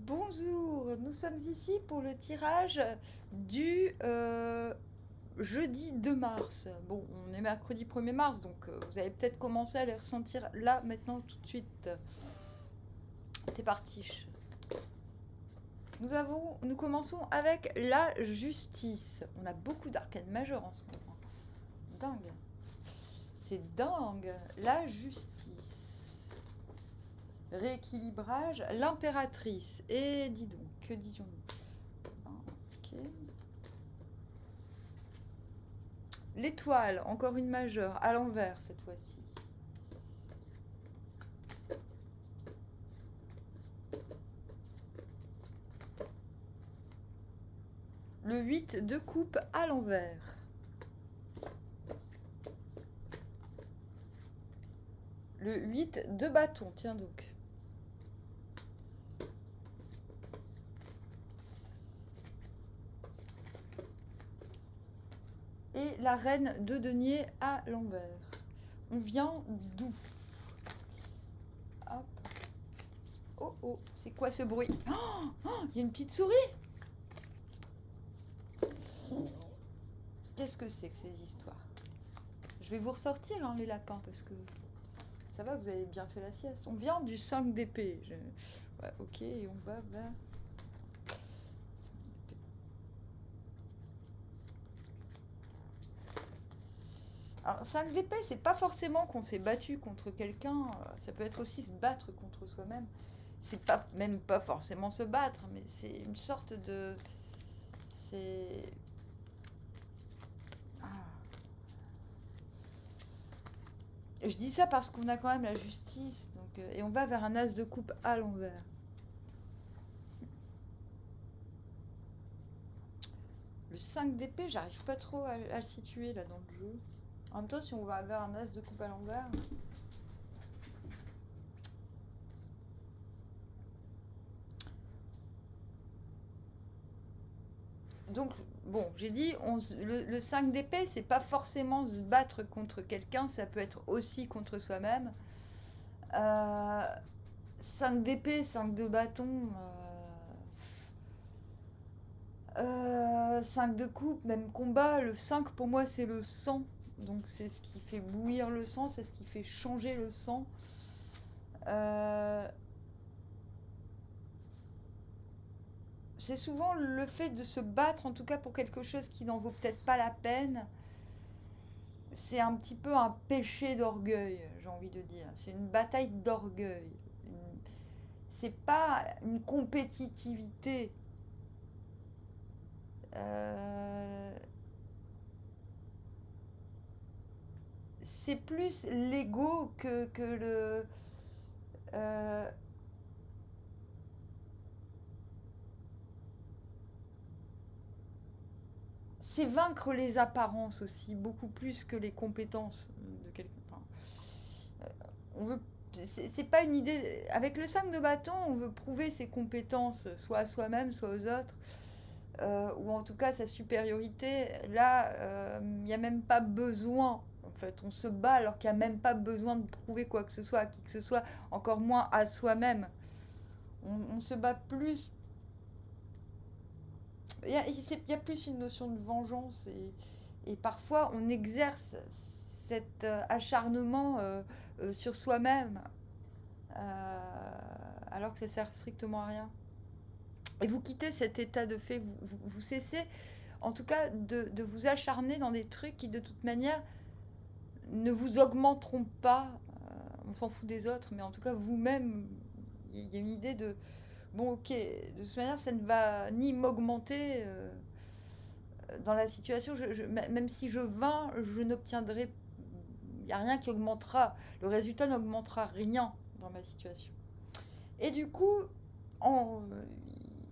Bonjour, nous sommes ici pour le tirage du jeudi 2 mars. Bon, on est mercredi 1er mars, donc vous avez peut-être commencé à les ressentir là, maintenant, tout de suite. C'est parti. Nous commençons avec la justice. On a beaucoup d'arcanes majeures en ce moment. Dingue. C'est dingue. La justice. Rééquilibrage, l'impératrice. Et dis donc, que disions-nous? Ok. L'étoile, encore une majeure, à l'envers cette fois-ci. Le 8 de coupe à l'envers. Le 8 de bâton, tiens donc. Et la reine de denier à l'envers. On vient d'où? Hop. Oh oh, c'est quoi ce bruit? Oh, il y a une petite souris. Qu'est-ce que c'est que ces histoires? Je vais vous ressortir hein, les lapins parce que ça va, vous avez bien fait la sieste. On vient du 5 d'épée. Ouais, ok, et on va vers... Alors, 5 d'épée, c'est pas forcément qu'on s'est battu contre quelqu'un, ça peut être aussi se battre contre soi-même. C'est pas, même pas forcément se battre, mais c'est une sorte de... C'est... Ah. Je dis ça parce qu'on a quand même la justice, donc, et on va vers un as de coupe à l'envers. Le 5 d'épée, j'arrive pas trop à le situer là dans le jeu. En même temps, si on va vers un as de coupe à l'envers... Donc, bon, j'ai dit, le 5 d'épée, c'est pas forcément se battre contre quelqu'un, ça peut être aussi contre soi-même. 5 d'épée, 5 de bâton, 5 de coupe, même combat. Le 5 pour moi c'est le sang, donc c'est ce qui fait bouillir le sang, c'est ce qui fait changer le sang. C'est souvent le fait de se battre, en tout cas pour quelque chose qui n'en vaut peut-être pas la peine. C'est un petit peu un péché d'orgueil, j'ai envie de dire. C'est une bataille d'orgueil. C'est pas une compétitivité. C'est plus l'ego que le... c'est vaincre les apparences aussi, beaucoup plus que les compétences de quelqu'un. Enfin, on veut... C'est pas une idée... Avec le 5 de bâton, on veut prouver ses compétences, soit à soi-même, soit aux autres. Ou en tout cas sa supériorité. Là, il n'y a même pas besoin. En fait, on se bat alors qu'il n'y a même pas besoin de prouver quoi que ce soit à qui que ce soit, encore moins à soi-même. On se bat plus. Il y a plus une notion de vengeance et parfois on exerce cet acharnement sur soi-même alors que ça sert strictement à rien. Et vous quittez cet état de fait, vous cessez en tout cas de vous acharner dans des trucs qui de toute manière ne vous augmenteront pas. On s'en fout des autres, mais en tout cas vous-même, il y a une idée de bon ok, de toute manière ça ne va ni m'augmenter dans la situation, même si je vins, je n'obtiendrai, il n'y a rien qui augmentera, le résultat n'augmentera rien dans ma situation. Et du coup,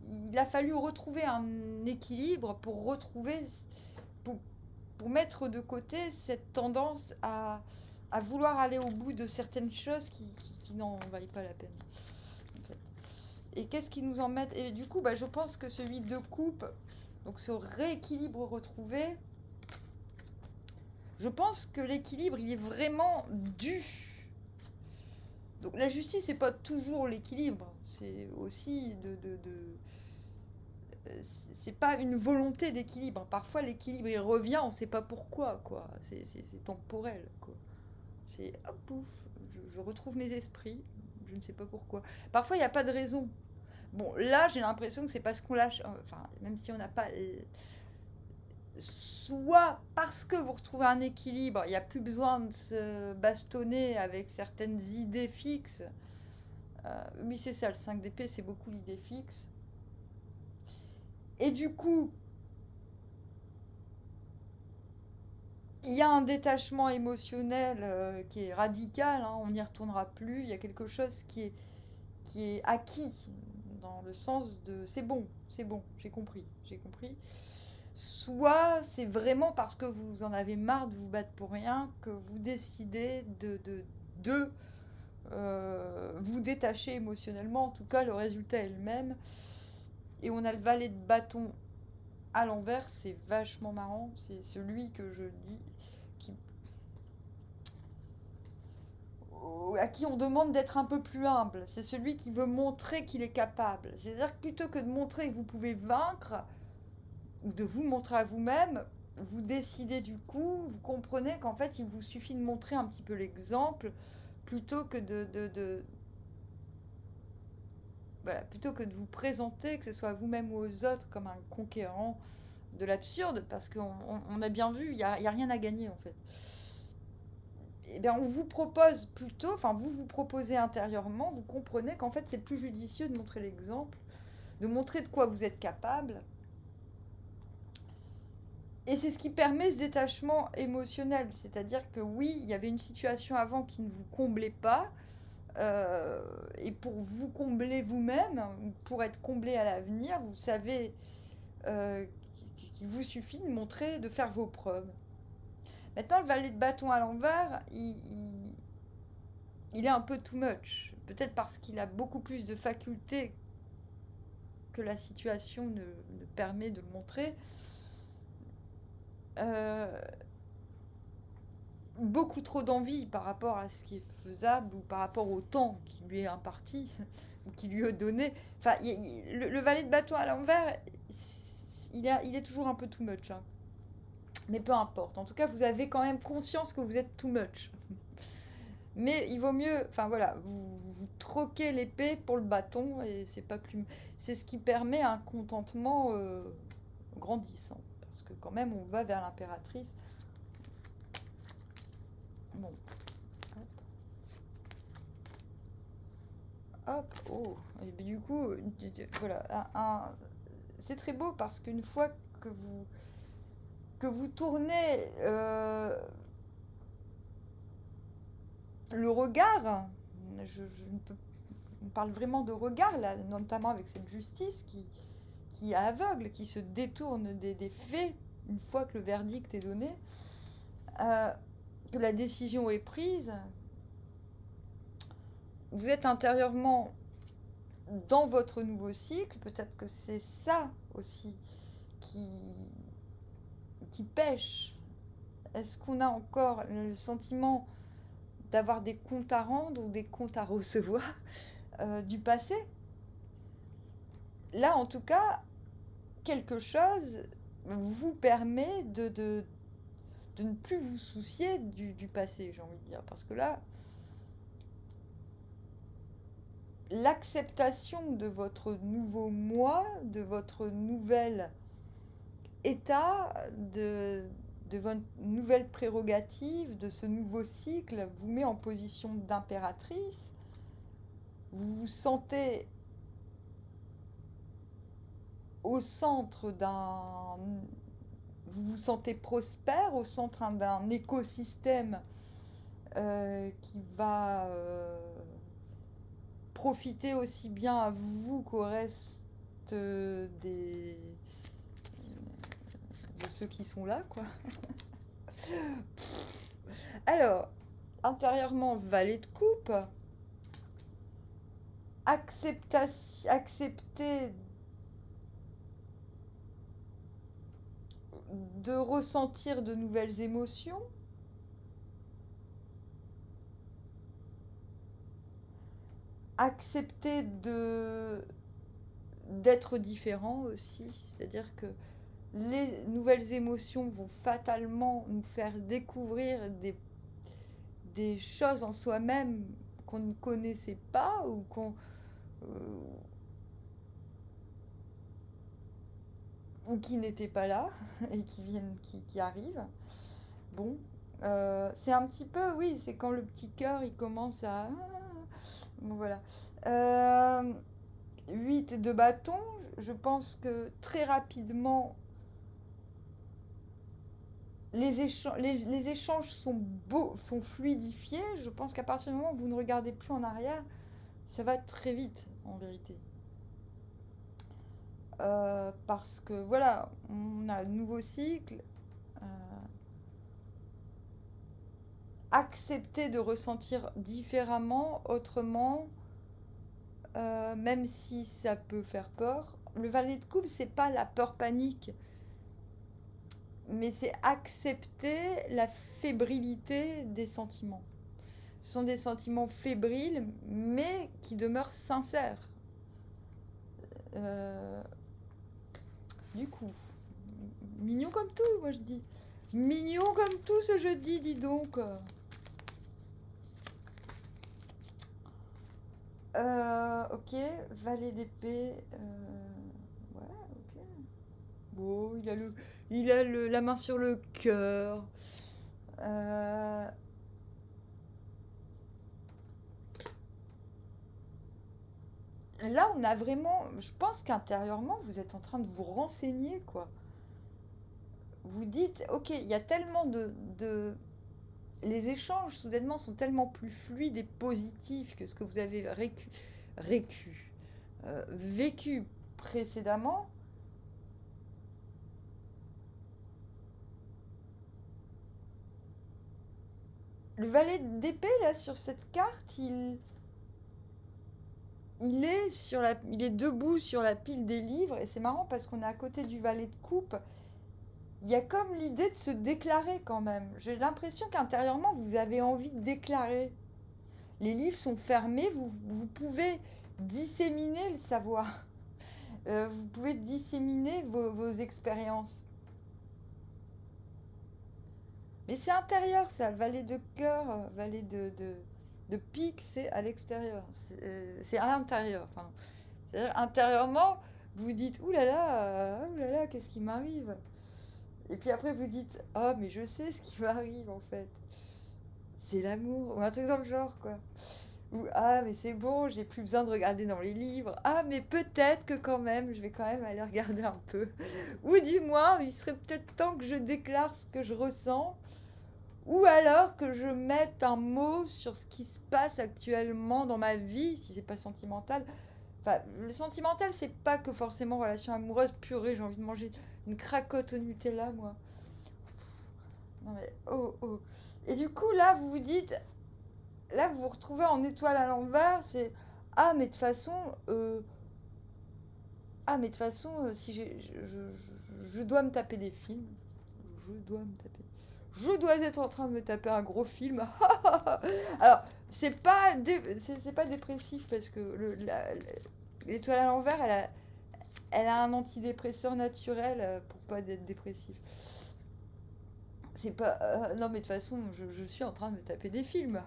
il a fallu retrouver un équilibre pour retrouver, pour mettre de côté cette tendance à vouloir aller au bout de certaines choses qui n'en valent pas la peine. En fait. Et qu'est-ce qui nous en met? Et du coup, je pense que celui de coupe, donc ce rééquilibre retrouvé, je pense que l'équilibre, il est vraiment dû. Donc la justice, c'est pas toujours l'équilibre. C'est aussi c'est pas une volonté d'équilibre. Parfois, l'équilibre, il revient, on sait pas pourquoi, quoi. C'est temporel, quoi. C'est hop, pouf, je retrouve mes esprits, je ne sais pas pourquoi. Parfois, il n'y a pas de raison. Bon, là, j'ai l'impression que c'est parce qu'on lâche. Enfin, même si on n'a pas. Soit parce que vous retrouvez un équilibre, il n'y a plus besoin de se bastonner avec certaines idées fixes. Oui, c'est ça, le 5 d'épée, c'est beaucoup l'idée fixe. Et du coup, il y a un détachement émotionnel qui est radical, hein, on n'y retournera plus. Il y a quelque chose qui est acquis, dans le sens de c'est bon, j'ai compris. Soit c'est vraiment parce que vous en avez marre de vous battre pour rien que vous décidez de vous détacher émotionnellement. En tout cas, le résultat est le même. Et on a le valet de bâton à l'envers, c'est vachement marrant. C'est celui que je dis qui, à qui on demande d'être un peu plus humble. C'est celui qui veut montrer qu'il est capable. C'est-à-dire que plutôt que de montrer que vous pouvez vaincre, ou de vous montrer à vous-même, vous décidez du coup, vous comprenez qu'en fait, il vous suffit de montrer un petit peu l'exemple, plutôt que voilà, plutôt que de vous présenter, que ce soit à vous-même ou aux autres, comme un conquérant de l'absurde, parce qu'on a bien vu, il n'y a rien à gagner en fait. Eh bien, on vous propose plutôt, enfin vous vous proposez intérieurement, vous comprenez qu'en fait c'est plus judicieux de montrer l'exemple, de montrer de quoi vous êtes capable. Et c'est ce qui permet ce détachement émotionnel, c'est-à-dire que oui, il y avait une situation avant qui ne vous comblait pas, et pour vous combler vous-même, pour être comblé à l'avenir, vous savez euh, qu'il vous suffit de montrer, de faire vos preuves. Maintenant, le valet de bâton à l'envers, il est un peu too much. Peut-être parce qu'il a beaucoup plus de facultés que la situation ne permet de le montrer. Euh, Beaucoup trop d'envie par rapport à ce qui est faisable ou par rapport au temps qui lui est imparti ou qui lui est donné. Enfin, le valet de bâton à l'envers, il est toujours un peu too much, hein. Mais peu importe. En tout cas, vous avez quand même conscience que vous êtes too much. Mais il vaut mieux, enfin voilà, vous troquez l'épée pour le bâton et c'est pas plus. C'est ce qui permet un contentement grandissant. Parce que quand même, on va vers l'impératrice. Bon, hop, oh. Et du coup, voilà, c'est très beau parce qu'une fois que vous tournez le regard, je ne peux, on parle vraiment de regard là, notamment avec cette justice qui est aveugle, qui se détourne des faits une fois que le verdict est donné, que la décision est prise. Vous êtes intérieurement dans votre nouveau cycle, peut-être que c'est ça aussi qui, qui pêche. Est-ce qu'on a encore le sentiment d'avoir des comptes à rendre ou des comptes à recevoir du passé? Là, en tout cas, quelque chose vous permet de ne plus vous soucier du passé, j'ai envie de dire. Parce que là, l'acceptation de votre nouveau moi, de votre nouvel état, de votre nouvelle prérogative, de ce nouveau cycle, vous met en position d'impératrice. Vous vous sentez au centre d'un... Vous vous sentez prospère au centre d'un écosystème qui va profiter aussi bien à vous qu'au reste de ceux qui sont là, quoi. Alors, intérieurement, valet de coupe. Accepter de ressentir de nouvelles émotions. accepter d'être différent aussi, c'est-à-dire que les nouvelles émotions vont fatalement nous faire découvrir des choses en soi-même qu'on ne connaissait pas euh, ou qui n'étaient pas là et qui arrivent. Bon, c'est un petit peu, oui, c'est quand le petit cœur il commence à. Bon, voilà. Euh, 8 de bâton, je pense que très rapidement, les échanges sont beaux, sont fluidifiés. Je pense qu'à partir du moment où vous ne regardez plus en arrière, ça va très vite en vérité. Parce que voilà, on a un nouveau cycle. euh, Accepter de ressentir différemment, autrement, même si ça peut faire peur. Le valet de coupe, c'est pas la peur panique, mais c'est accepter la fébrilité des sentiments. Ce sont des sentiments fébriles, mais qui demeurent sincères. Euh, du coup, mignon comme tout, moi je dis. Mignon comme tout ce jeudi, dis donc. Ok, valet d'épée. Ouais, ok. Bon, la main sur le cœur. Euh, Là, on a vraiment. Je pense qu'intérieurement, vous êtes en train de vous renseigner, quoi. Vous dites, ok, il y a tellement les échanges, soudainement, sont tellement plus fluides et positifs que ce que vous avez vécu précédemment. Le valet d'épée, là, sur cette carte, il est debout sur la pile des livres, et c'est marrant parce qu'on est à côté du valet de coupe. Il y a comme l'idée de se déclarer quand même. J'ai l'impression qu'intérieurement, vous avez envie de déclarer. Les livres sont fermés, vous pouvez disséminer le savoir. Vous pouvez disséminer vos expériences. Mais c'est intérieur, ça. Le valet de cœur, valet de pique, c'est à l'extérieur. C'est à l'intérieur, pardon. C'est-à-dire, intérieurement, vous dites oulala, là, qu'est-ce qui m'arrive? Et puis après, vous dites oh, mais je sais ce qui m'arrive en fait. C'est l'amour, ou un truc dans le genre, quoi. Ou ah, mais c'est bon, j'ai plus besoin de regarder dans les livres. Ah, mais peut-être que quand même, je vais quand même aller regarder un peu. Ou du moins, il serait peut-être temps que je déclare ce que je ressens. Ou alors que je mette un mot sur ce qui se passe actuellement dans ma vie, si c'est pas sentimental. Enfin, le sentimental, c'est pas que forcément relation amoureuse, purée, j'ai envie de manger une cracotte au Nutella, moi. Non mais, oh, oh. Et du coup, là, vous vous dites, là, vous vous retrouvez en étoile à l'envers, c'est, ah, mais de toute façon, si je dois me taper des films, je dois me taper. Je dois être en train de me taper un gros film. Alors, c'est pas dépressif parce que l'étoile à l'envers, elle a un antidépresseur naturel pour pas être dépressif. C'est pas. Non, mais de toute façon, je suis en train de me taper des films.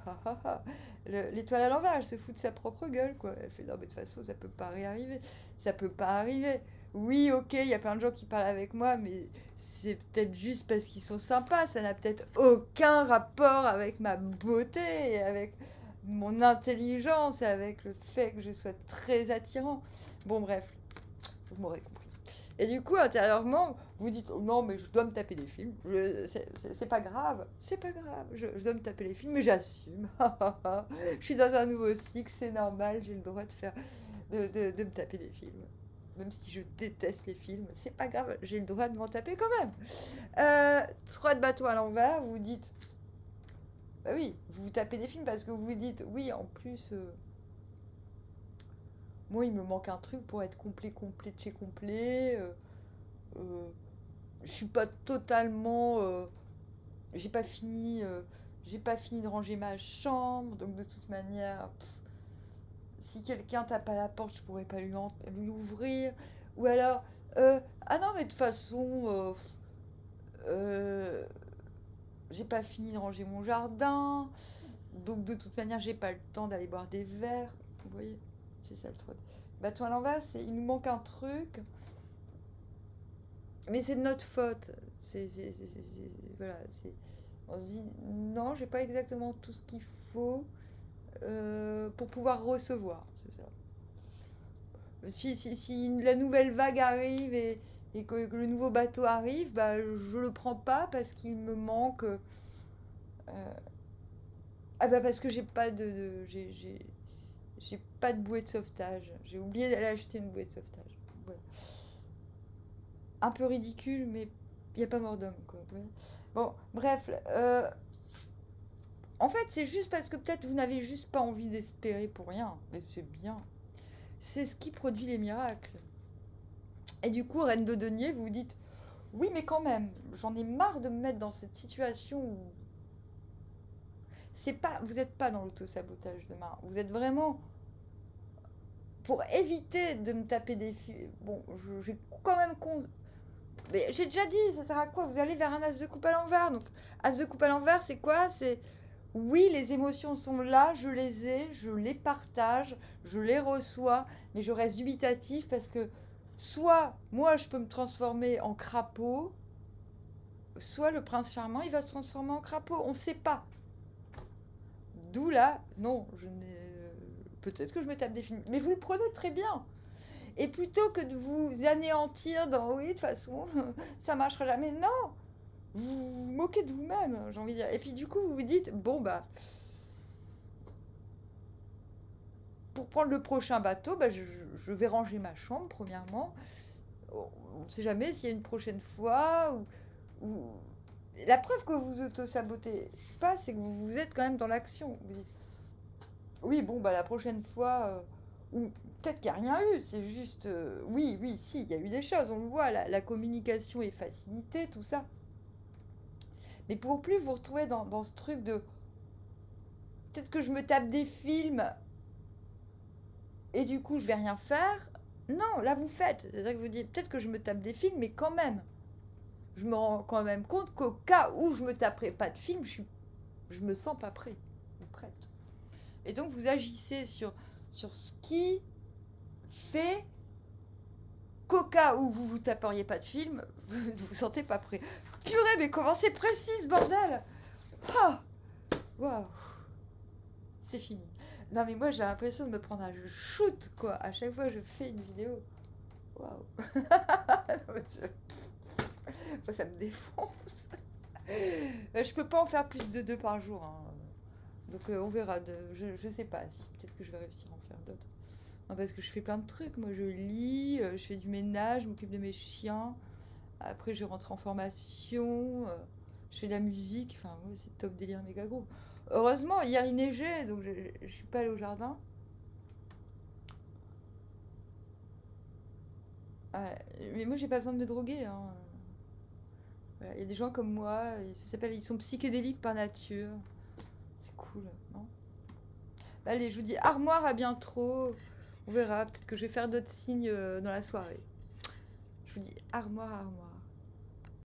L'étoile à l'envers, elle se fout de sa propre gueule, quoi. Elle fait non, mais de toute façon, ça peut pas réarriver. Ça peut pas arriver. Oui, ok, il y a plein de gens qui parlent avec moi, mais c'est peut-être juste parce qu'ils sont sympas. Ça n'a peut-être aucun rapport avec ma beauté, et avec mon intelligence, et avec le fait que je sois très attirant. Bon, bref, vous m'aurez compris. Et du coup, intérieurement, vous dites oh non, mais je dois me taper des films. C'est pas grave. C'est pas grave. Je dois me taper les films, mais j'assume. Je suis dans un nouveau cycle, c'est normal. J'ai le droit de faire, de me taper des films. Même si je déteste les films, c'est pas grave. J'ai le droit de m'en taper quand même. 3 de bateau à l'envers, vous dites. Bah oui, vous vous tapez des films parce que vous vous dites oui, en plus. Moi, il me manque un truc pour être complet de chez complet. Euh, je suis pas totalement. J'ai pas fini. J'ai pas fini de ranger ma chambre, donc de toute manière, Si quelqu'un tape à la porte, je pourrais pas lui ouvrir. Ou alors, ah non, mais de toute façon, j'ai pas fini de ranger mon jardin. Donc de toute manière, j'ai pas le temps d'aller boire des verres. Vous voyez, c'est ça le truc. Bâton à l'envers, c'est il nous manque un truc. Mais c'est de notre faute. Voilà, on se dit, non, j'ai pas exactement tout ce qu'il faut pour pouvoir recevoir. C'est ça. Si la nouvelle vague arrive et que le nouveau bateau arrive, bah, je le prends pas parce qu'il me manque. Ah bah parce que j'ai pas de bouée de sauvetage. J'ai oublié d'aller acheter une bouée de sauvetage. Voilà. Un peu ridicule, mais il n'y a pas mort d'homme, quoi. Bon, bref. En fait, c'est juste parce que peut-être vous n'avez juste pas envie d'espérer pour rien. Mais c'est bien. C'est ce qui produit les miracles. Et du coup, reine de denier, vous vous dites, oui, mais quand même, j'en ai marre de me mettre dans cette situation où c'est pas, vous n'êtes pas dans l'auto-sabotage demain. Vous êtes vraiment pour éviter de me taper des filles. Bon, j'ai quand même mais j'ai déjà dit, ça sert à quoi? Vous allez vers un as de coupe à l'envers. Donc, as de coupe à l'envers, c'est quoi? C'est oui, les émotions sont là, je les ai, je les partage, je les reçois, mais je reste dubitatif parce que soit moi je peux me transformer en crapaud, soit le prince charmant il va se transformer en crapaud. On ne sait pas. D'où là, non, je n'ai. Peut-être que je me tape des films, mais vous le prenez très bien. Et plutôt que de vous anéantir dans oui, de toute façon, ça marchera jamais. Non, vous vous moquez de vous-même, j'ai envie de dire. Et puis du coup, vous vous dites, bon bah, pour prendre le prochain bateau, bah, je vais ranger ma chambre, premièrement. On ne sait jamais s'il y a une prochaine fois. Ou... La preuve que vous auto-sabotez pas, c'est que vous êtes quand même dans l'action. Vous dites, oui, bon, bah la prochaine fois, ou peut-être qu'il n'y a rien eu, c'est juste, oui, oui, si, il y a eu des choses, on le voit, la communication est facilitée, tout ça. Mais pour plus vous retrouver dans ce truc de, peut-être que je me tape des films et du coup je vais rien faire. Non, là vous faites, c'est-à-dire que vous dites, peut-être que je me tape des films, mais quand même, je me rends quand même compte qu'au cas où je me taperais pas de film, je me sens pas prêt ou prête. Et donc vous agissez sur ce qui fait qu'au cas où vous vous taperiez pas de film, vous ne vous sentez pas prêt. Purée, mais comment c'est précis, bordel! Ah, waouh, c'est fini. Non mais moi j'ai l'impression de me prendre un shoot quoi à chaque fois que je fais une vidéo. Waouh. Moi, ça me défonce. Je peux pas en faire plus de 2 par jour. Hein. Donc on verra. Je sais pas si peut-être que je vais réussir à en faire d'autres. Non, parce que je fais plein de trucs. Moi je lis, je fais du ménage, je m'occupe de mes chiens. Après je rentre en formation, je fais de la musique. Enfin ouais, c'est top délire méga gros. Heureusement hier il neigeait donc je suis pas allée au jardin. Mais moi j'ai pas besoin de me droguer. Hein. Voilà, il y a des gens comme moi, ils sont psychédéliques par nature. C'est cool, non? Bah, allez, je vous dis armoire, à bientôt. On verra, peut-être que je vais faire d'autres signes dans la soirée. Je vous dis armoire, armoire.